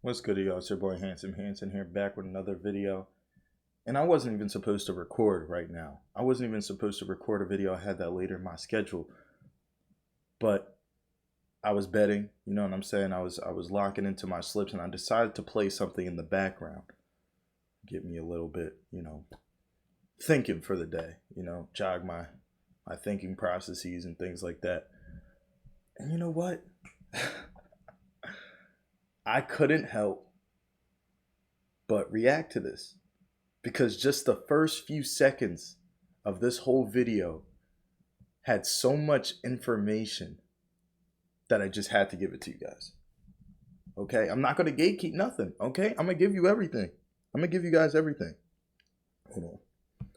What's good, y'all? It's your boy Hansen here, back with another video. And I wasn't even supposed to record right now. I wasn't even supposed to record a video. I had that later in my schedule. But I was betting, you know what I'm saying? I was locking into my slips, and I decided to play something in the background. Get me a little bit, thinking for the day, jog my thinking processes and things like that. And you know what? I couldn't help but react to this because just the first few seconds of this whole video had so much information that I just had to give it to you guys. Okay? I'm not going to gatekeep nothing. Okay? I'm going to give you everything. I'm going to give you guys everything. Hold on.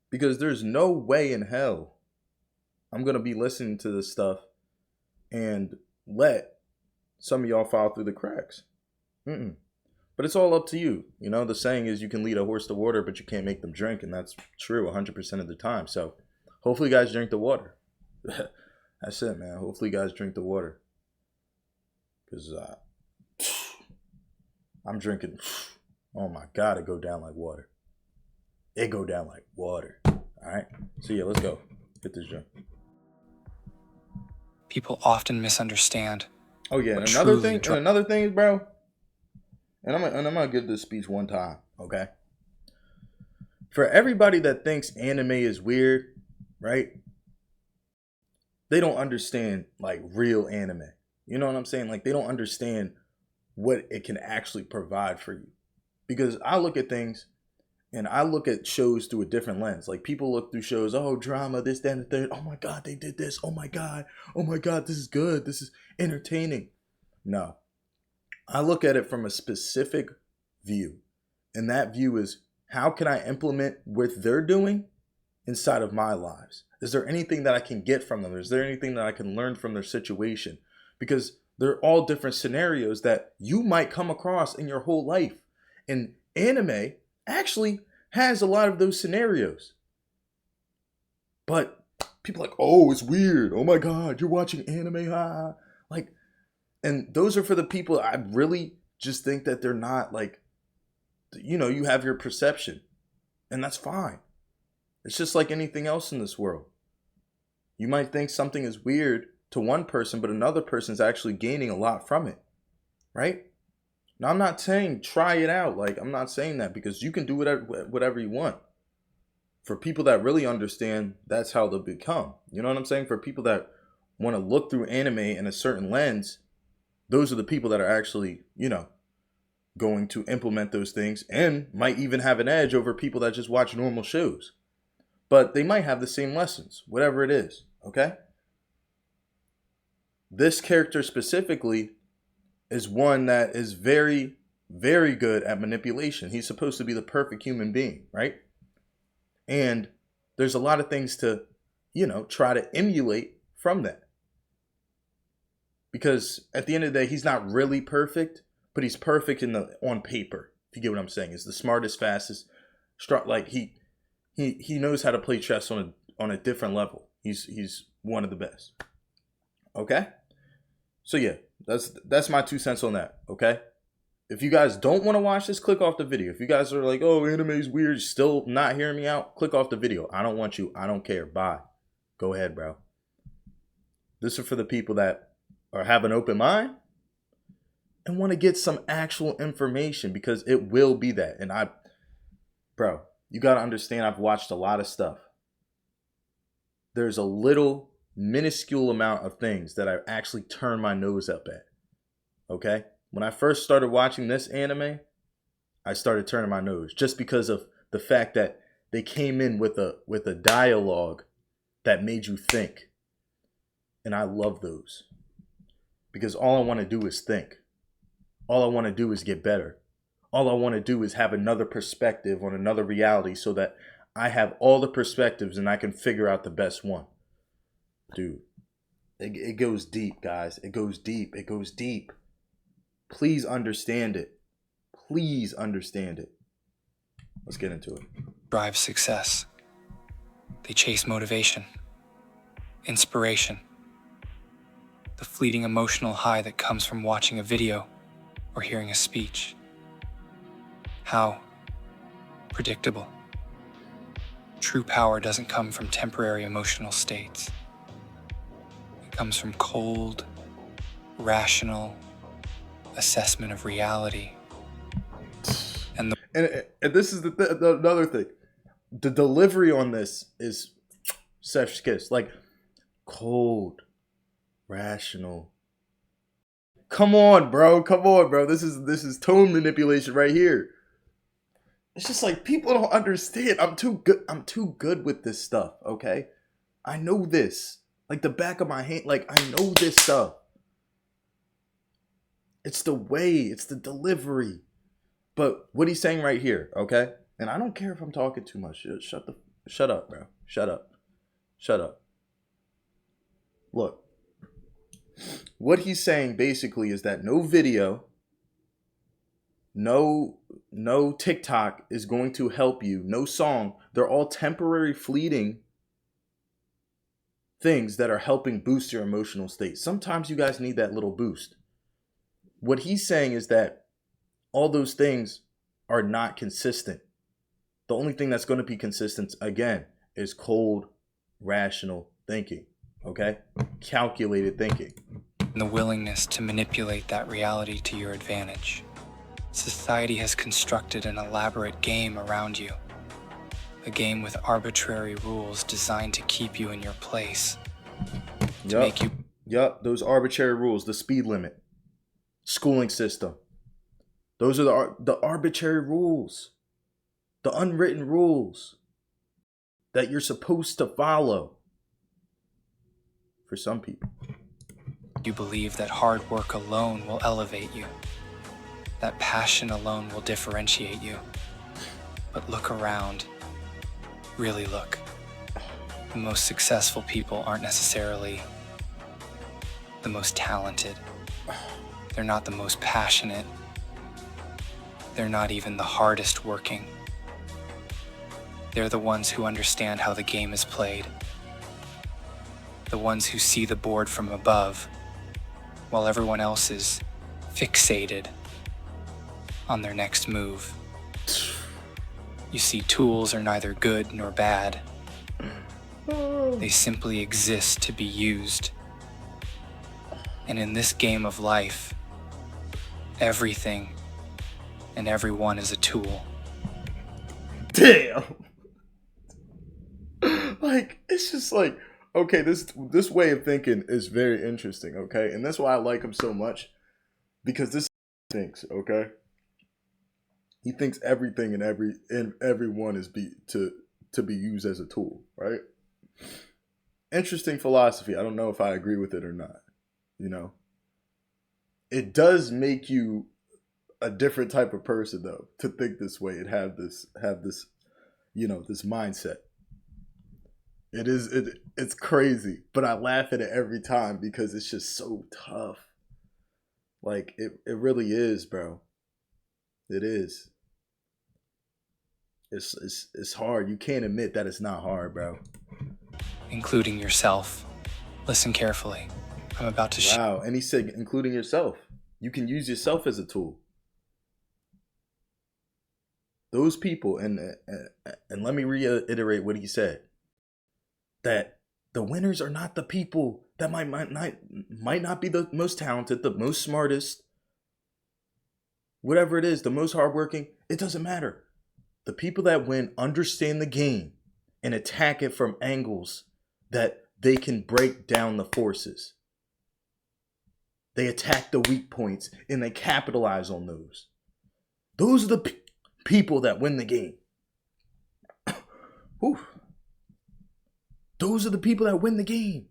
Because there's no way in hell I'm going to be listening to this stuff and let some of y'all fall through the cracks. But it's all up to you. The saying is you can lead a horse to water, but you can't make them drink. And that's true 100% of the time. So hopefully you guys drink the water. That's it, man. Hopefully you guys drink the water. Because I'm drinking. Oh my God, it go down like water. It go down like water. All right. So yeah, let's go. Get this drink. People often misunderstand. Oh yeah, and another thing, bro. And I'm gonna give this speech one time, okay? For everybody that thinks anime is weird, right? They don't understand like real anime. You know what I'm saying? Like they don't understand what it can actually provide for you. Because I look at things and I look at shows through a different lens. Like people look through shows, oh, drama, this, that, and the third. Oh my God, they did this. Oh my God, this is good. This is entertaining. No. I look at it from a specific view. And that view is, how can I implement what they're doing inside of my lives? Is there anything that I can get from them? Is there anything that I can learn from their situation? Because they're all different scenarios that you might come across in your whole life. And anime actually has a lot of those scenarios. But people are like, oh, it's weird. Oh my God, you're watching anime. And those are for the people I really just think that they're not like, you have your perception. And that's fine. It's just like anything else in this world. You might think something is weird to one person, but another person is actually gaining a lot from it. Right? Now, I'm not saying try it out. Like, I'm not saying that, because you can do whatever you want. For people that really understand, that's how they'll become. You know what I'm saying? For people that want to look through anime in a certain lens, those are the people that are actually, going to implement those things and might even have an edge over people that just watch normal shows. But they might have the same lessons, whatever it is, okay? This character specifically is one that is very, very good at manipulation. He's supposed to be the perfect human being, right? And there's a lot of things to, try to emulate from that. Because at the end of the day, he's not really perfect, but he's perfect on paper. If you get what I'm saying, he's the smartest, fastest, like he knows how to play chess on a different level. He's one of the best. Okay? So yeah, that's my 2 cents on that, okay? If you guys don't want to watch this, click off the video. If you guys are like, oh, anime's weird, still not hearing me out, click off the video. I don't want you. I don't care. Bye. Go ahead, bro. This is for the people that have an open mind and want to get some actual information, because it will be that. And bro, you got to understand, I've watched a lot of stuff. There's a little minuscule amount of things that I actually turn my nose up at. Okay? When I first started watching this anime, I started turning my nose just because of the fact that they came in with a dialogue that made you think. And I love those. Because all I want to do is think. All I want to do is get better. All I want to do is have another perspective on another reality, so that I have all the perspectives and I can figure out the best one. Dude, it goes deep, guys. It goes deep. It goes deep. Please understand it. Please understand it. Let's get into it. Drive success. They chase motivation, inspiration, the fleeting emotional high that comes from watching a video or hearing a speech. How predictable. True power doesn't come from temporary emotional states. It comes from cold, rational assessment of reality. And this is another thing. The delivery on this is chef's kiss. Like, cold, rational. Come on, bro. This is tone manipulation right here. It's just like people don't understand. I'm too good with this stuff, okay? I know this. Like the back of my hand, like I know this stuff. It's the way, it's the delivery. But what he's saying right here, okay? And I don't care if I'm talking too much. Shut up, bro. Shut up. Look. What he's saying basically is that no video, no TikTok is going to help you. No song. They're all temporary, fleeting things that are helping boost your emotional state. Sometimes you guys need that little boost. What he's saying is that all those things are not consistent. The only thing that's going to be consistent, again, is cold, rational thinking. Okay? Calculated thinking. And the willingness to manipulate that reality to your advantage. Society has constructed an elaborate game around you. A game with arbitrary rules designed to keep you in your place. To make you... Yup, those arbitrary rules, the speed limit, schooling system. Those are the arbitrary rules. The unwritten rules that you're supposed to follow. For some people. You believe that hard work alone will elevate you. That passion alone will differentiate you. But look around. Really look. The most successful people aren't necessarily the most talented. They're not the most passionate. They're not even the hardest working. They're the ones who understand how the game is played. The ones who see the board from above, while everyone else is fixated on their next move. You see, tools are neither good nor bad. They simply exist to be used. And in this game of life, everything and everyone is a tool. Damn. Like, it's just like, okay, this way of thinking is very interesting, okay? And that's why I like him so much. Because this thinks, okay? He thinks everything and everyone is to be used as a tool, right? Interesting philosophy. I don't know if I agree with it or not. You know? It does make you a different type of person though, to think this way and have this, you know, this mindset. It's crazy, but I laugh at it every time because it's just so tough. Like it really is, bro. It is. It's hard. You can't admit that it's not hard, bro. Including yourself. Listen carefully. I'm about to Wow, and he said including yourself. You can use yourself as a tool. Those people, and let me reiterate what he said. That the winners are not the people that might not be the most talented, the most smartest, whatever it is, the most hardworking. It doesn't matter. The people that win understand the game and attack it from angles that they can break down the forces. They attack the weak points and they capitalize on those. Those are the people that win the game. Whew. Those are the people that win the game.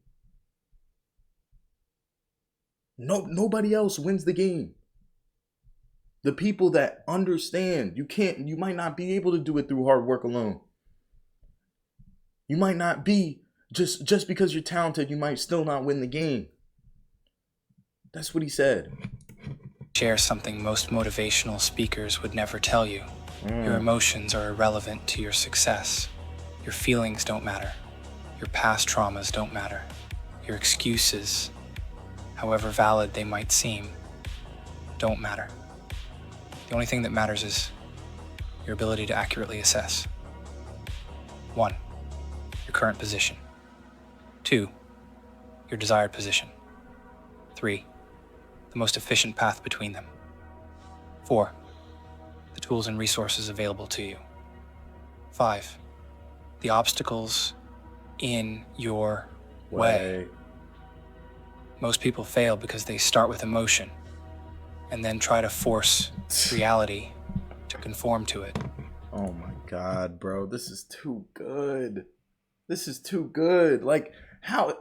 Nobody else wins the game. The people that understand you might not be able to do it through hard work alone. You might not be, just because you're talented, you might still not win the game. That's what he said. share something most motivational speakers would never tell you. Your emotions are irrelevant to your success. Your feelings don't matter. Your past traumas don't matter. Your excuses, however valid they might seem, don't matter. The only thing that matters is your ability to accurately assess. 1. Your current position. 2. Your desired position. 3. The most efficient path between them. 4. The tools and resources available to you. 5. The obstacles in your way. Most people fail because they start with emotion and then try to force reality to conform to it. Oh my God, bro. This is too good. This is too good. Like, how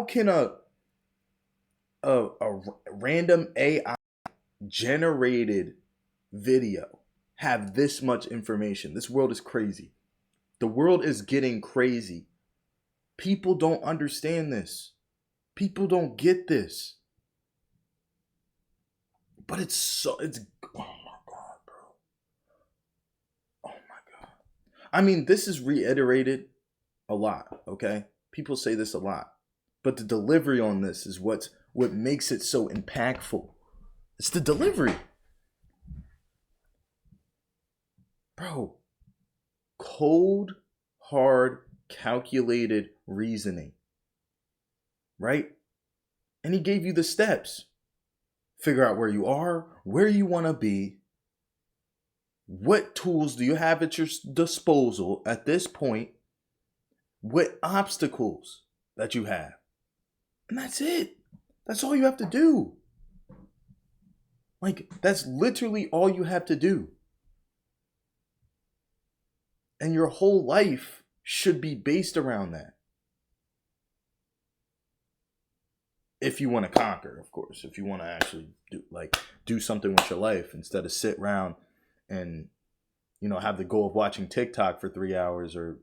can a random AI generated video have this much information? This world is crazy. The world is getting crazy. People don't understand this. People don't get this. But it's oh my God, bro. Oh my God. I mean, this is reiterated a lot, okay? People say this a lot. But the delivery on this is what makes it so impactful. It's the delivery. Bro, cold, hard, calculated reasoning. Right? And he gave you the steps. Figure out where you are, where you want to be. What tools do you have at your disposal at this point? What obstacles that you have. And that's it. That's all you have to do. Like, that's literally all you have to do. And your whole life should be based around that. If you want to conquer, of course. If you want to actually do something with your life instead of sit around and, have the goal of watching TikTok for 3 hours or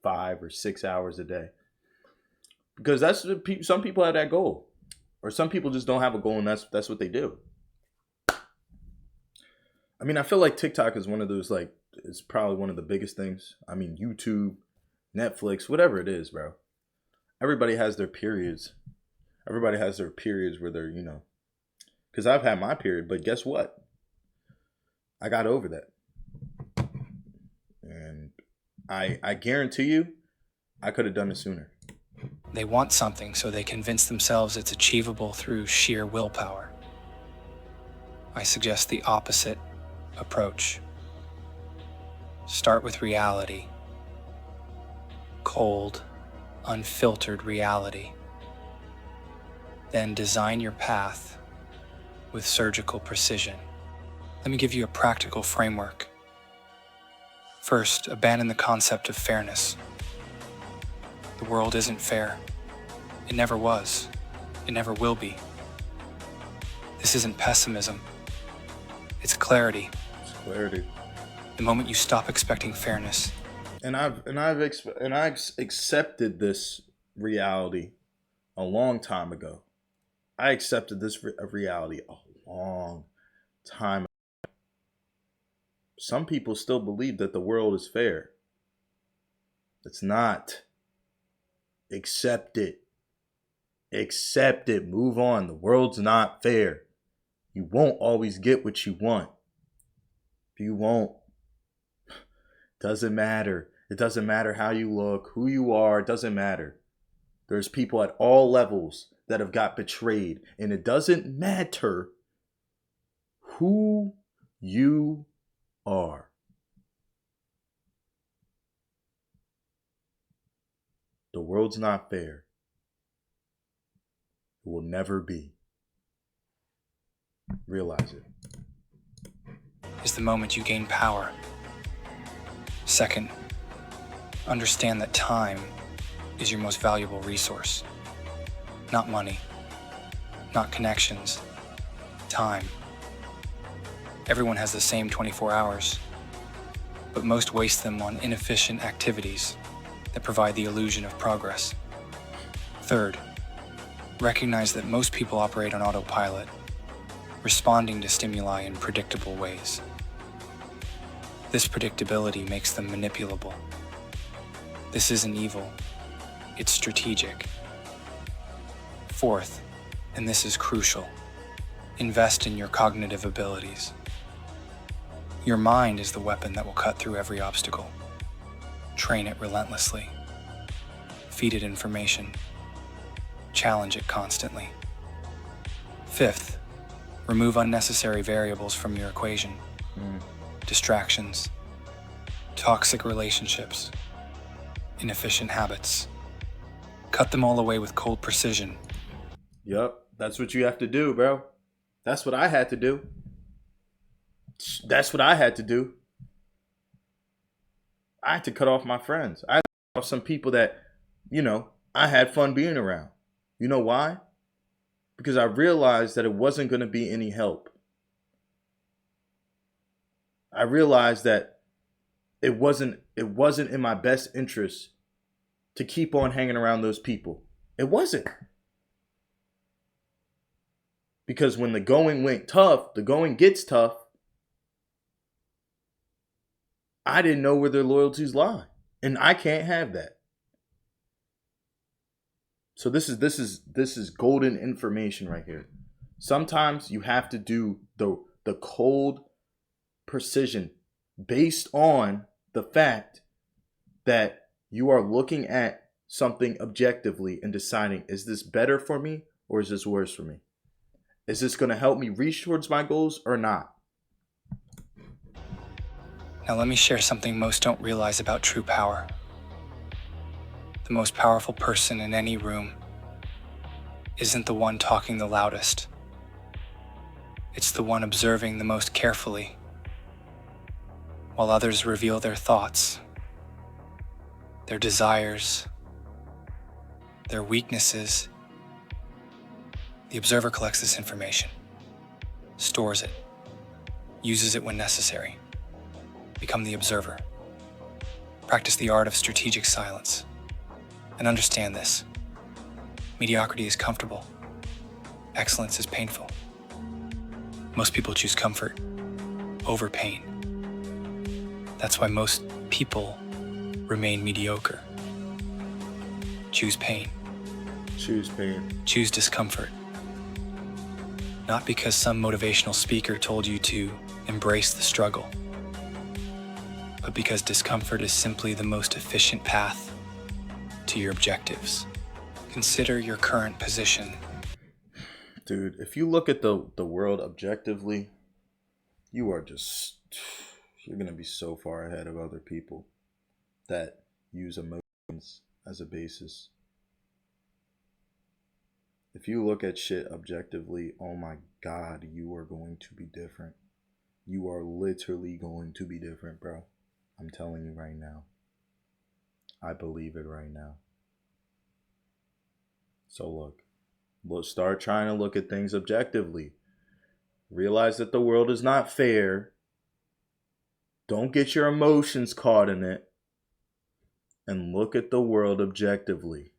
5 or 6 hours a day. Because some people have that goal. Or some people just don't have a goal and that's what they do. I mean, I feel like TikTok is one of those, it's probably one of the biggest things. I mean, YouTube, Netflix, whatever it is, bro. Everybody has their periods. Everybody has their periods where they're, because I've had my period, but guess what? I got over that. And I guarantee you, I could have done it sooner. They want something, so they convince themselves it's achievable through sheer willpower. I suggest the opposite approach. Start with reality. Cold, unfiltered reality. Then design your path with surgical precision. Let me give you a practical framework. First, abandon the concept of fairness. The world isn't fair. It never was. It never will be. This isn't pessimism. It's clarity. It's clarity. The moment you stop expecting fairness. And I've accepted this reality a long time ago. I accepted this reality a long time ago. Some people still believe that the world is fair. It's not. Accept it. Accept it. Move on. The world's not fair. You won't always get what you want. You won't. Doesn't matter. It doesn't matter how you look, who you are. It doesn't matter. There's people at all levels that have got betrayed. And it doesn't matter who you are. The world's not fair. It will never be. Realize it. Is the moment you gain power. Second, understand that time is your most valuable resource. Not money, not connections, time. Everyone has the same 24 hours, but most waste them on inefficient activities that provide the illusion of progress. Third, recognize that most people operate on autopilot, responding to stimuli in predictable ways. This predictability makes them manipulable. This isn't evil, it's strategic. Fourth, and this is crucial, invest in your cognitive abilities. Your mind is the weapon that will cut through every obstacle. Train it relentlessly. Feed it information. Challenge it constantly. Fifth, remove unnecessary variables from your equation. Distractions, toxic relationships, inefficient habits. Cut them all away with cold precision. Yup, that's what you have to do, bro. That's what I had to do. That's what I had to do. I had to cut off my friends. I had to cut off some people that, I had fun being around. You know why? Because I realized that it wasn't going to be any help. I realized that it wasn't in my best interest to keep on hanging around those people. It wasn't. Because when the going went tough, the going gets tough, I didn't know where their loyalties lie. And I can't have that. So this is golden information right here. Sometimes you have to do the cold precision based on the fact that you are looking at something objectively and deciding, is this better for me or is this worse for me? Is this going to help me reach towards my goals or not? Now let me share something most don't realize about true power. The most powerful person in any room isn't the one talking the loudest. It's the one observing the most carefully, while others reveal their thoughts, their desires, their weaknesses. The observer collects this information, stores it, uses it when necessary. Become the observer. Practice the art of strategic silence. And understand this. Mediocrity is comfortable. Excellence is painful. Most people choose comfort over pain. That's why most people remain mediocre. Choose pain. Choose pain. Choose discomfort. Not because some motivational speaker told you to embrace the struggle, but because discomfort is simply the most efficient path to your objectives. Consider your current position. Dude, if you look at the world objectively, you're going to be so far ahead of other people that use emotions as a basis. If you look at shit objectively, oh my God, you are going to be different. You are literally going to be different, bro. I'm telling you right now. I believe it right now. So look, start trying to look at things objectively. Realize that the world is not fair. Don't get your emotions caught in it. And look at the world objectively.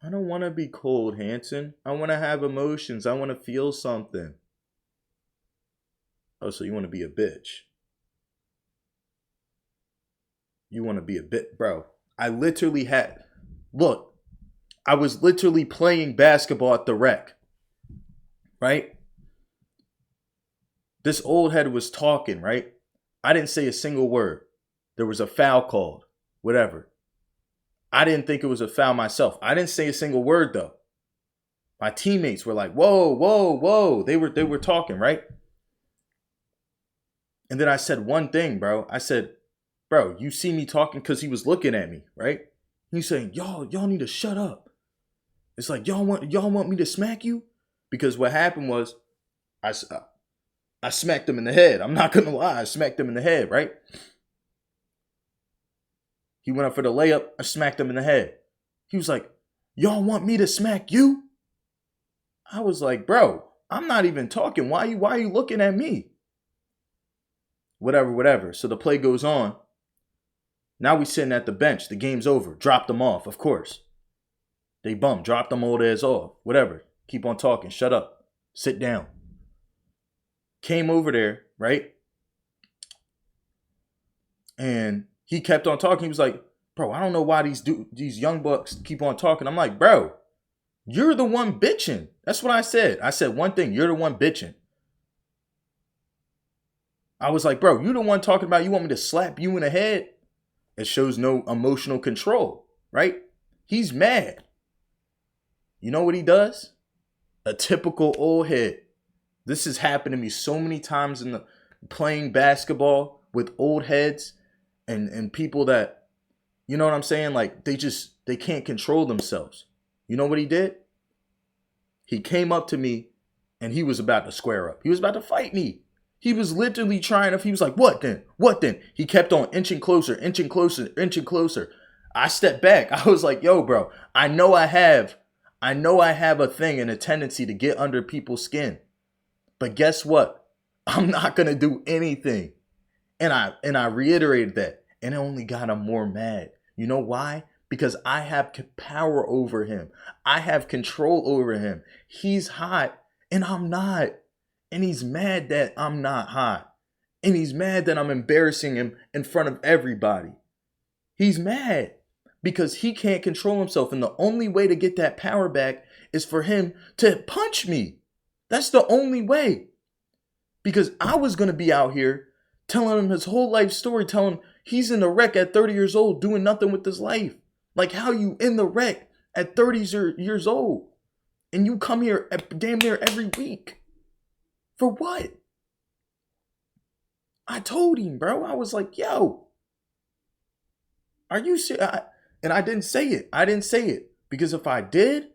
I don't want to be cold, Hansen. I want to have emotions. I want to feel something. Oh, so you want to be a bitch. You want to be a bit, bro. I was literally playing basketball at the rec, right? This old head was talking, right? I didn't say a single word. There was a foul called, whatever. I didn't think it was a foul myself. I didn't say a single word though. My teammates were like, whoa, whoa, whoa. They were talking, right? And then I said one thing, bro. I said, bro, you see me talking, because he was looking at me, right? He's saying, y'all need to shut up. It's like, y'all want me to smack you? Because what happened was I smacked him in the head. I'm not going to lie. I smacked him in the head, right? He went up for the layup. I smacked him in the head. He was like, y'all want me to smack you? I was like, bro, I'm not even talking. Why are you looking at me? Whatever. So the play goes on. Now we sitting at the bench. The game's over. Dropped them off, of course. They bum. Dropped them old ass off. Whatever. Keep on talking. Shut up. Sit down. Came over there, right? And he kept on talking. He was like, bro, I don't know why these young bucks keep on talking. I'm like, bro, you're the one bitching. That's what I said. I said one thing. You're the one bitching. I was like, bro, you the one talking about you want me to slap you in the head? It shows no emotional control, right? He's mad. You know what he does? A typical old head. This has happened to me so many times in the playing basketball with old heads and people that, you know what I'm saying? Like they can't control themselves. You know what he did? He came up to me and he was about to square up. He was about to fight me. He was literally trying to, he was like, what then? What then? He kept on inching closer, inching closer, inching closer. I stepped back. I was like, yo, bro, I know I have a thing and a tendency to get under people's skin. But guess what? I'm not going to do anything. And I reiterated that. And it only got him more mad. You know why? Because I have power over him. I have control over him. He's hot and I'm not. And he's mad that I'm not hot. And he's mad that I'm embarrassing him in front of everybody. He's mad because he can't control himself. And the only way to get that power back is for him to punch me. That's the only way. Because I was going to be out here telling him his whole life story, telling him he's in the wreck at 30 years old doing nothing with his life. Like how you in the wreck at 30 years old and you come here damn near every week. For what? I told him, bro. I was like, yo, are you serious? And I didn't say it. I didn't say it. Because if I did,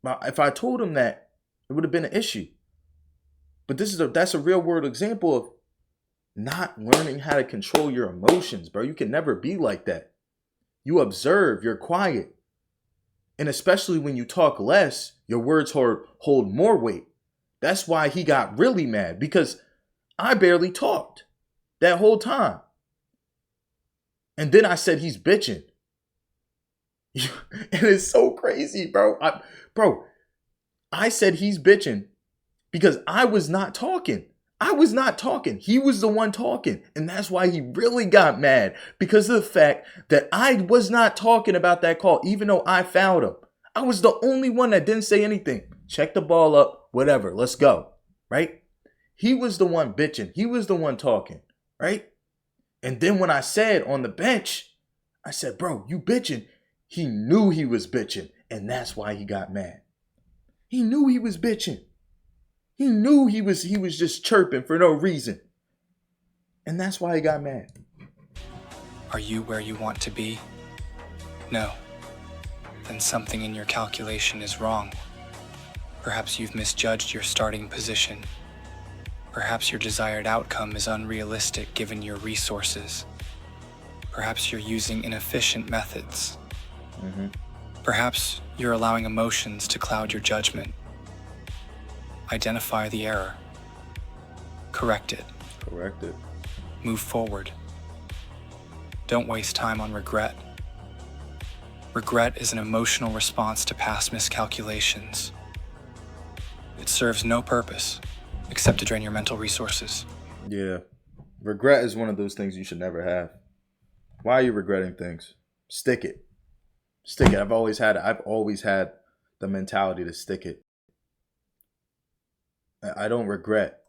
if I told him that, it would have been an issue. But that's a real world example of not learning how to control your emotions, bro. You can never be like that. You observe, you're quiet. And especially when you talk less, your words hold more weight. That's why he got really mad, because I barely talked that whole time. And then I said he's bitching. And it's so crazy, bro. I said he's bitching because I was not talking. I was not talking. He was the one talking. And that's why he really got mad, because of the fact that I was not talking about that call, even though I fouled him. I was the only one that didn't say anything. Check the ball up, whatever, let's go, right? He was the one bitching. He was the one talking, right? And then when I said on the bench, I said, bro, you bitching. He knew he was bitching, and that's why he got mad. He knew he was bitching. He knew he was just chirping for no reason. And that's why he got mad. Are you where you want to be? No. Then something in your calculation is wrong. Perhaps you've misjudged your starting position. Perhaps your desired outcome is unrealistic given your resources. Perhaps you're using inefficient methods. Perhaps you're allowing emotions to cloud your judgment. Identify the error. Correct it. Correct it. Move forward. Don't waste time on regret. Regret is an emotional response to past miscalculations. It serves no purpose except to drain your mental resources. Yeah. Regret is one of those things you should never have. Why are you regretting things? Stick it. Stick it. I've always had the mentality to stick it. I don't regret.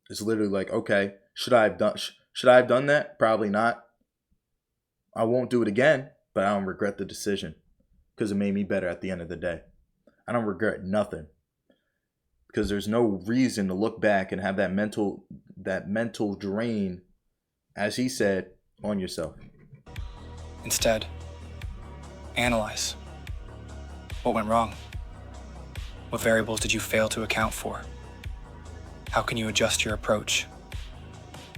It's literally like, okay, should I have done that? Probably not. I won't do it again, but I don't regret the decision because it made me better at the end of the day. I don't regret nothing because there's no reason to look back and have that mental drain, as he said, on yourself. Instead, analyze. What went wrong? What variables did you fail to account for? How can you adjust your approach?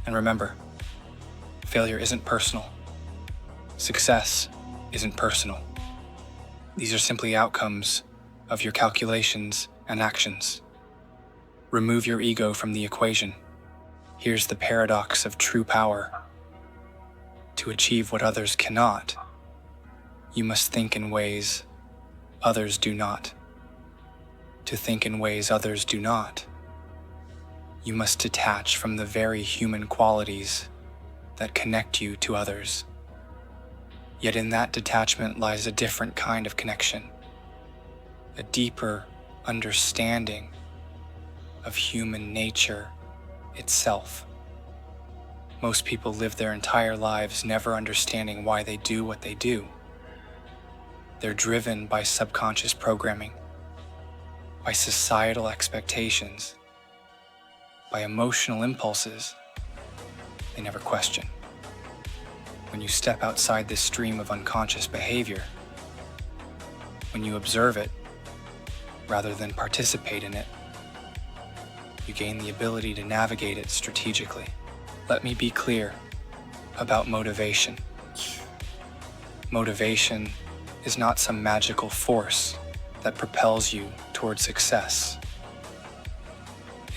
And remember, failure isn't personal. Success isn't personal. These are simply outcomes of your calculations and actions. Remove your ego from the equation. Here's the paradox of true power. To achieve what others cannot, you must think in ways others do not. To think in ways others do not, you must detach from the very human qualities that connect you to others. Yet in that detachment lies a different kind of connection, a deeper understanding of human nature itself. Most people live their entire lives never understanding why they do what they do. They're driven by subconscious programming, by societal expectations, by emotional impulses they never question. When you step outside this stream of unconscious behavior, when you observe it rather than participate in it, you gain the ability to navigate it strategically. Let me be clear about motivation. Motivation is not some magical force that propels you toward success.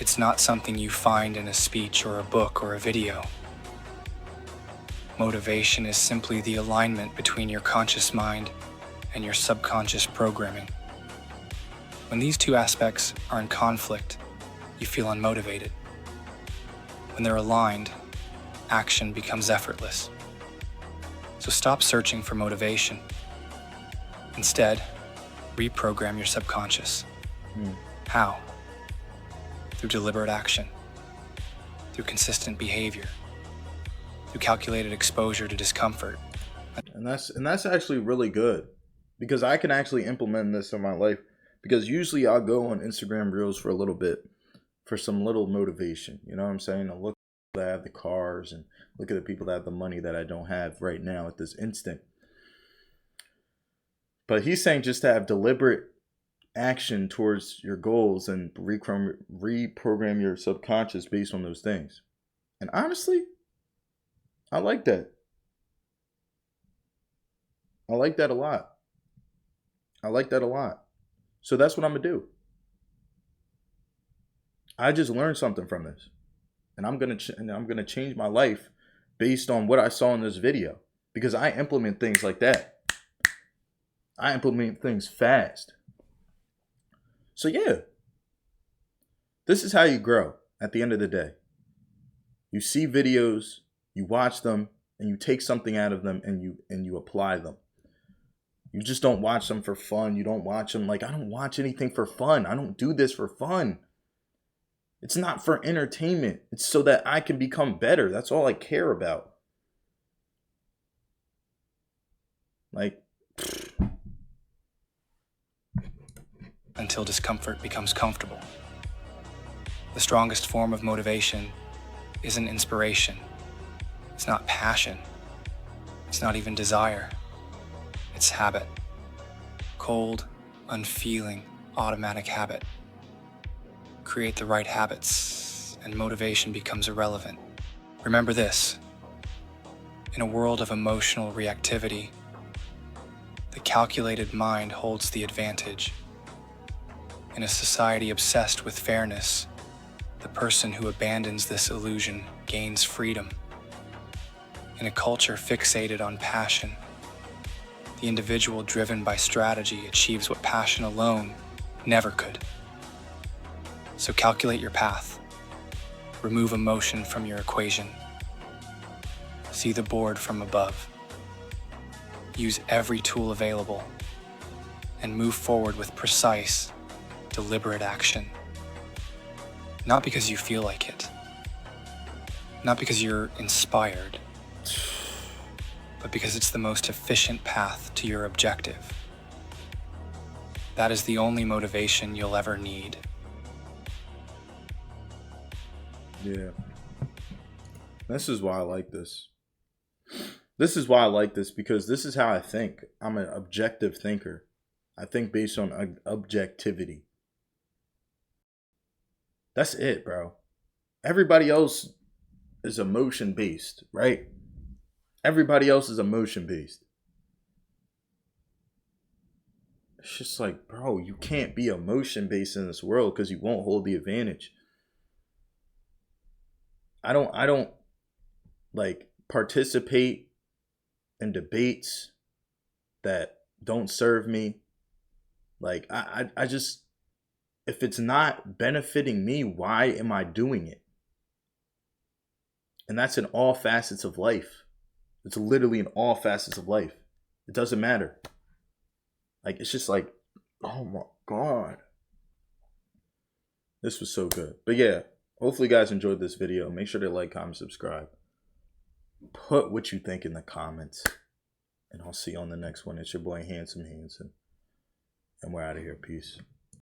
It's not something you find in a speech or a book or a video. Motivation is simply the alignment between your conscious mind and your subconscious programming. When these two aspects are in conflict, you feel unmotivated. When they're aligned, action becomes effortless. So stop searching for motivation. Instead, reprogram your subconscious. How? Through deliberate action, through consistent behavior, through calculated exposure to discomfort. And that's actually really good, because I can actually implement this in my life, because usually I'll go on Instagram Reels for a little bit for some little motivation. You know what I'm saying? I'll look at the people that have the cars and look at the people that have the money that I don't have right now at this instant. But he's saying just to have deliberate action towards your goals and reprogram your subconscious based on those things. And honestly, I like that. I like that a lot. I like that a lot. So that's what I'm going to do. I just learned something from this. And I'm going to change my life based on what I saw in this video, because I implement things like that. I implement things fast. So yeah, this is how you grow at the end of the day. You see videos, you watch them, and you take something out of them and you apply them. You just don't watch them for fun. You don't watch them like, I don't watch anything for fun. I don't do this for fun. It's not for entertainment. It's so that I can become better. That's all I care about. Like, until discomfort becomes comfortable. The strongest form of motivation isn't inspiration. It's not passion. It's not even desire. It's habit. Cold, unfeeling, automatic habit. Create the right habits, and motivation becomes irrelevant. Remember this: in a world of emotional reactivity, the calculated mind holds the advantage. In a society obsessed with fairness, the person who abandons this illusion gains freedom. In a culture fixated on passion, the individual driven by strategy achieves what passion alone never could. So calculate your path. Remove emotion from your equation. See the board from above. Use every tool available and move forward with precise, deliberate action. Not because you feel like it. Not because you're inspired. But because it's the most efficient path to your objective. That is the only motivation you'll ever need. yeah. This is why I like this. This is why I like this, because this is how I think. I'm an objective thinker. I think based on objectivity. That's it, bro. Everybody else is emotion based, right? Everybody else is emotion based. It's just like, bro, you can't be emotion based in this world because you won't hold the advantage. I don't like participate in debates that don't serve me. Like I just, if it's not benefiting me, why am I doing it? And that's in all facets of life. It's literally in all facets of life. It doesn't matter. Like, it's just like, oh my God. This was so good. But yeah, hopefully you guys enjoyed this video. Make sure to like, comment, subscribe. Put what you think in the comments. And I'll see you on the next one. It's your boy Handsome Hansen. And we're out of here. Peace.